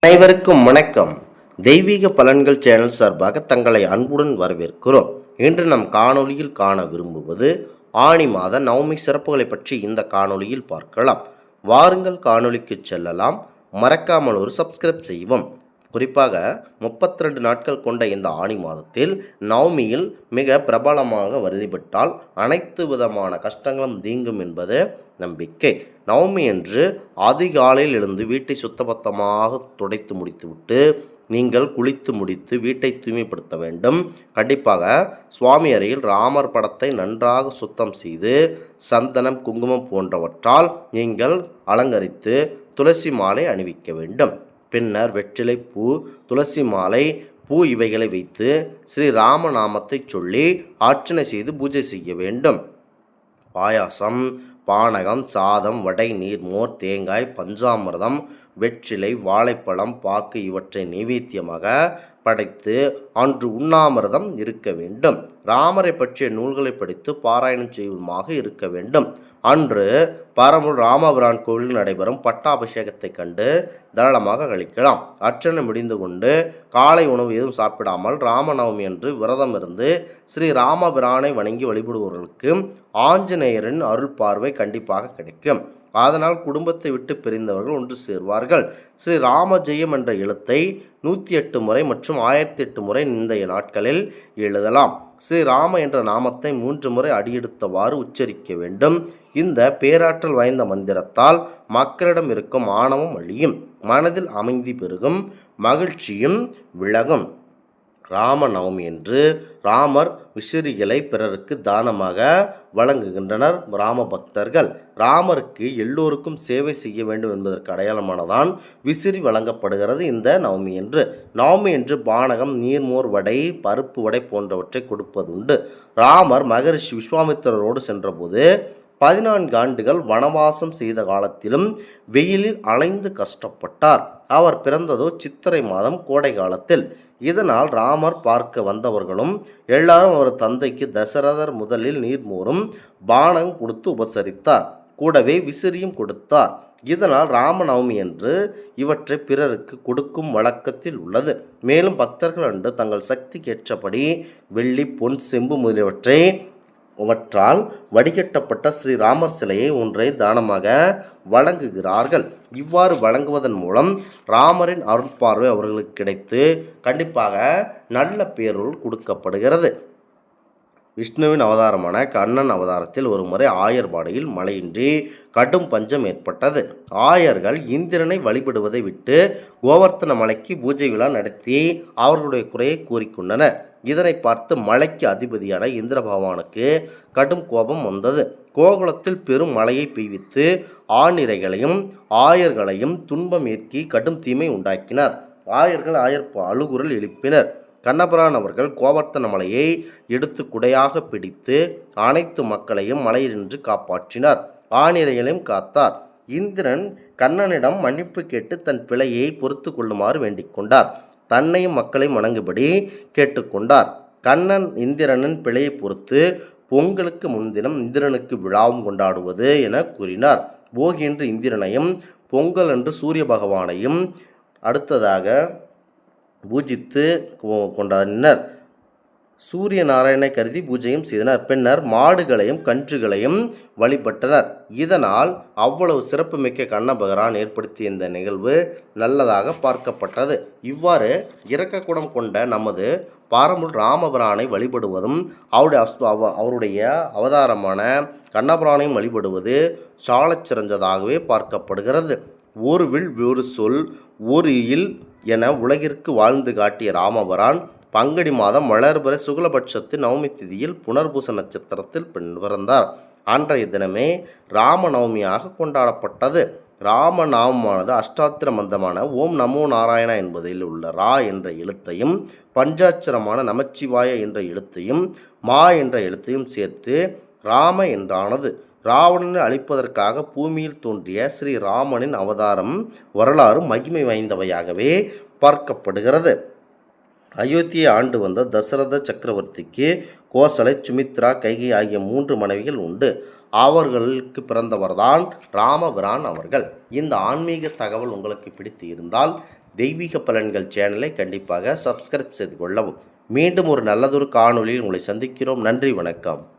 அனைவருக்கும் வணக்கம். தெய்வீக பலன்கள் சேனல் சார்பாக தங்களை அன்புடன் வரவேற்கிறோம். இன்று நம் காணொளியில் காண விரும்புவது ஆணி மாத நவமி சிறப்புகளை பற்றி இந்த காணொளியில் பார்க்கலாம். வாருங்கள் காணொளிக்கு செல்லலாம். மறக்காமல் ஒரு சப்ஸ்கிரைப் செய்வோம். குறிப்பாக 32 நாட்கள் கொண்ட இந்த ஆணி மாதத்தில் நவமியில் மிக பிரபலமாக வழிபட்டால் அனைத்து விதமான கஷ்டங்களும் நீங்கும் என்பது நம்பிக்கை. நவமி என்று அதிகாலையில் எழுந்து வீட்டை சுத்தபத்தமாக துடைத்து முடித்துவிட்டு நீங்கள் குளித்து முடித்து வீட்டை தூய்மைப்படுத்த வேண்டும். கண்டிப்பாக சுவாமி அறையில் ராமர் படத்தை நன்றாக சுத்தம் செய்து சந்தனம், குங்குமம் போன்றவற்றால் நீங்கள் அலங்கரித்து துளசி மாலை அணிவிக்க வேண்டும். பின்னர் வெற்றிலை பூ, துளசி மாலை, பூ இவைகளை வைத்து ஸ்ரீ ராமநாமத்தை சொல்லி அர்ச்சனை செய்து பூஜை செய்ய வேண்டும். பாயாசம், பானகம், சாதம், வடை, நீர்மோர், தேங்காய், பஞ்சாமிர்தம், வெற்றிலை, வாழைப்பழம், பாக்கு இவற்றை நைவேத்தியமாக படைத்து அன்று உண்ணாமிர்தம் இருக்க வேண்டும். ராமரை பற்றிய நூல்களை படித்து பாராயணம் செய்வதுமாக இருக்க வேண்டும். அன்று பரமூர் ராமபிரான் கோவிலில் நடைபெறும் பட்டாபிஷேகத்தை கண்டு தாராளமாக கழிக்கலாம். அர்ச்சனை முடிந்து கொண்டு காலை உணவு எதுவும் சாப்பிடாமல் ராமநவமி அன்று விரதம் இருந்து ஸ்ரீ ராமபிரானை வணங்கி வழிபடுபவர்களுக்கு ஆஞ்சநேயரின் அருள் பார்வை கண்டிப்பாக கிடைக்கும். அதனால் குடும்பத்தை விட்டு பிரிந்தவர்கள் ஒன்று சேர்வார்கள். ஸ்ரீ ராம ஜெயம் என்ற எழுத்தை 108 முறை மற்றும் 1008 முறை இன்றைய நாட்களில் எழுதலாம். ஸ்ரீராம என்ற நாமத்தை 3 முறை அடியெடுத்தவாறு உச்சரிக்க வேண்டும். இந்த பேராற்றல் வாய்ந்த மந்திரத்தால் மக்களிடம் இருக்கும் ஆணவம் அழியும், மனதில் அமைதி பெருகும், மகிழ்ச்சியும் விலகும். ராமநவமி என்று ராமர் விசிறிகளை பிறருக்கு தானமாக வழங்குகின்றனர் ராம பக்தர்கள். ராமருக்கு எல்லோருக்கும் சேவை செய்ய வேண்டும் என்பதற்கு அடையாளமானதான் விசிறி வழங்கப்படுகிறது இந்த நவமி என்று. நவமி என்று பானகம், நீர்மோர், வடை, பருப்பு வடை போன்றவற்றை கொடுப்பதுண்டு. ராமர் மகரிஷி விஸ்வாமித்திரரோடு சென்றபோது 14 ஆண்டுகள் வனவாசம் செய்த காலத்திலும் வெயிலில் அலைந்து கஷ்டப்பட்டார். அவர் பிறந்ததோ சித்திரை மாதம் கோடை காலத்தில். இதனால் ராமர் பார்க்க வந்தவர்களும் எல்லாரும் அவர் தந்தைக்கு தசரதர் முதலில் நீர்மோரும் பானம் கொடுத்து உபசரித்தார். கூடவே விசிறியும் கொடுத்தார். இதனால் ராமநவமி என்று இவற்றை பிறருக்கு கொடுக்கும் வழக்கத்தில் உள்ளது. மேலும் பக்தர்கள் அன்று தங்கள் சக்திக்கு ஏற்றபடி வெள்ளி, பொன், செம்பு முதலியவற்றால் வடிகட்டப்பட்ட ஸ்ரீராமர் சிலையை ஒன்றை தானமாக வழங்குகிறார்கள். இவ்வாறு வழங்குவதன் மூலம் ராமரின் அருட்பார்வை அவர்களுக்கு கிடைத்து கண்டிப்பாக நல்ல பேரருள் கொடுக்கப்படுகிறது. விஷ்ணுவின் அவதாரமான கண்ணன் அவதாரத்தில் ஒரு முறை ஆயர்பாடியில் மழையின்றி கடும் பஞ்சம் ஏற்பட்டது. ஆயர்கள் இந்திரனை வழிபடுவதை விட்டு கோவர்த்தன மலைக்கு பூஜை விழா நடத்தி அவர்களுடைய குறையை கூறிக்கொண்டனர். இதனை பார்த்து மலைக்கு அதிபதியான இந்திர பகவானுக்கு கடும் கோபம் வந்தது. கோகுலத்தில் பெரும் மழையை பெய்வித்து ஆணிரைகளையும் ஆயர்களையும் துன்பம் ஏற்கி கடும் தீமை உண்டாக்கினார். ஆயர்கள் அழுகுரல் எழுப்பினர். கண்ணபிரான் அவர்கள் கோவர்த்தன மலையை எடுத்து குடையாக பிடித்து அனைத்து மக்களையும் மலையினின்று காப்பாற்றினார். ஆணிரைகளையும் காத்தார். இந்திரன் கண்ணனிடம் மன்னிப்பு கேட்டு தன் பிழையை பொறுத்து கொள்ளுமாறு வேண்டிக் கொண்டார். தன்னையும் மக்களையும் வணங்கும்படி கேட்டுக்கொண்டார். கண்ணன் இந்திரனின் பிழையை பொறுத்து பொங்கலுக்கு முன்தினம் இந்திரனுக்கு விழாவும் கொண்டாடுவது என கூறினார். போகி என்று இந்திரனையும், பொங்கல் என்று சூரிய பகவானையும் அடுத்ததாக பூஜித்து கொண்டாடினர். சூரிய நாராயணனை கருதி பூஜையும் செய்தனர். பின்னர் மாடுகளையும் கன்றுகளையும் வழிபட்டனர். இதனால் அவ்வளவு சிறப்புமிக்க கண்ணபகரான் ஏற்படுத்திய இந்த நிகழ்வு நல்லதாக பார்க்கப்பட்டது. இவ்வாறு இரக்கக்குணம் கொண்ட நமது பாரம்பரிய ராமபிரானை வழிபடுவதும் அவருடைய அவதாரமான கண்ணபிரானையும் வழிபடுவது சாலச் சிறந்ததாகவே பார்க்கப்படுகிறது. ஒரு வில், ஒரு சொல், ஒரு இல் என உலகிற்கு வாழ்ந்து காட்டிய ராமபிரான் பங்குனி மாதம் வளர்பிற சுக்லபட்சத்து நவமி திதியில் புனர்பூச நட்சத்திரத்தில் பிறந்தார். அன்றைய தினமே ராமநவமியாக கொண்டாடப்பட்டது. ராமநாமமானது அஷ்டாத்திர மந்திரமான ஓம் நமோ நாராயணா என்பதில் உள்ள ரா என்ற எழுத்தையும் பஞ்சாட்சரமான நமச்சிவாய என்ற எழுத்தையும் மா என்ற எழுத்தையும் சேர்த்து ராம என்றானது. ராவணனை அழிப்பதற்காக பூமியில் தோன்றிய ஸ்ரீ ராமனின் அவதாரம் வரலாறு மகிமை வாய்ந்தவையாகவே பார்க்கப்படுகிறது. அயோத்தியை ஆண்டு வந்த தசரத சக்கரவர்த்திக்கு கோசலை, சுமித்ரா, கைகை ஆகிய 3 மனைவிகள் உண்டு. அவர்களுக்கு பிறந்தவர்தான் ராமபிரான் அவர்கள். இந்த ஆன்மீக தகவல் உங்களுக்கு பிடித்து இருந்தால் தெய்வீக பலன்கள் சேனலை கண்டிப்பாக சப்ஸ்கிரைப் செய்து கொள்ளவும். மீண்டும் ஒரு நல்லதொரு காணொளியில் உங்களை சந்திக்கிறோம். நன்றி, வணக்கம்.